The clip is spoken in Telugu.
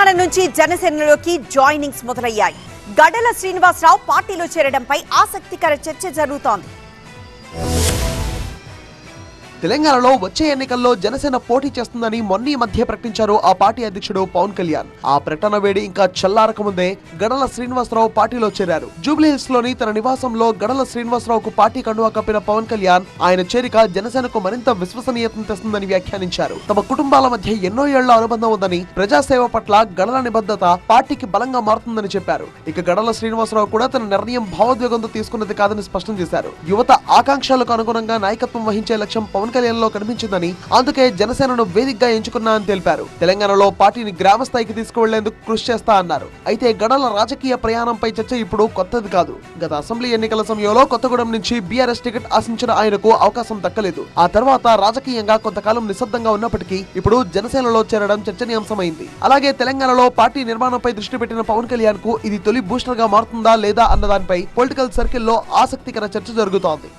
తెలంగాణ నుంచి జనసేనలోకి జాయినింగ్స్ మొదలయ్యాయి. గడల శ్రీనివాసరావు పార్టీలో చేరడంపై ఆసక్తికర చర్చ జరుగుతోంది. తెలంగాణలో వచ్చే ఎన్నికల్లో జనసేన పోటీ చేస్తుందని మొన్న మధ్య ప్రకటించారు ఆ పార్టీ అధ్యక్షుడు పవన్ కళ్యాణ్. ఆ ప్రకటన వేడి ఇంకా చల్లారకముందే గడల శ్రీనివాసరావు పార్టీలో చేరారు. జూబ్లీహిల్స్ లోని తన నివాసంలో గడల శ్రీనివాసరావుకు పార్టీ కండువా కప్పిన పవన్ కళ్యాణ్ ఆయన చేరిక జనసేనకు మరింత విశ్వసనీయతను తెస్తుందని వ్యాఖ్యానించారు. తమ కుటుంబాల మధ్య ఎన్నో ఏళ్ల అనుబంధం ఉందని, ప్రజాసేవ పట్ల గడల నిబద్ధత పార్టీకి బలంగా మారుతుందని చెప్పారు. ఇక గడల శ్రీనివాసరావు కూడా తన నిర్ణయం భావోద్వేగంతో తీసుకున్నది కాదని స్పష్టం చేశారు. యువత ఆకాంక్షలకు అనుగుణంగా నాయకత్వం వహించే లక్ష్యం పవన్ కళ్యాణ్ లో కనిపించిందని, అందుకే జనసేనను వేదికగా ఎంచుకున్నా అని తెలిపారు. తెలంగాణలో పార్టీని గ్రామ స్థాయికి తీసుకువెళ్లేందుకు కృషి చేస్తా అన్నారు. అయితే గడల రాజకీయ ప్రయాణంపై చర్చ ఇప్పుడు కొత్తది కాదు. గత అసెంబ్లీ ఎన్నికల సమయంలో కొత్తగూడెం నుంచి బీఆర్ఎస్ టికెట్ ఆశించిన ఆయనకు అవకాశం దక్కలేదు. ఆ తర్వాత రాజకీయంగా కొంతకాలం నిశ్శబ్దంగా ఉన్నప్పటికీ ఇప్పుడు జనసేనలో చేరడం చర్చనీయాంశమైంది. అలాగే తెలంగాణలో పార్టీ నిర్మాణంపై దృష్టి పెట్టిన పవన్ కళ్యాణ్ కు ఇది తొలి బూస్టర్ గా మారుతుందా లేదా అన్న దానిపై పొలిటికల్ సర్కిల్లో ఆసక్తికర చర్చ జరుగుతోంది.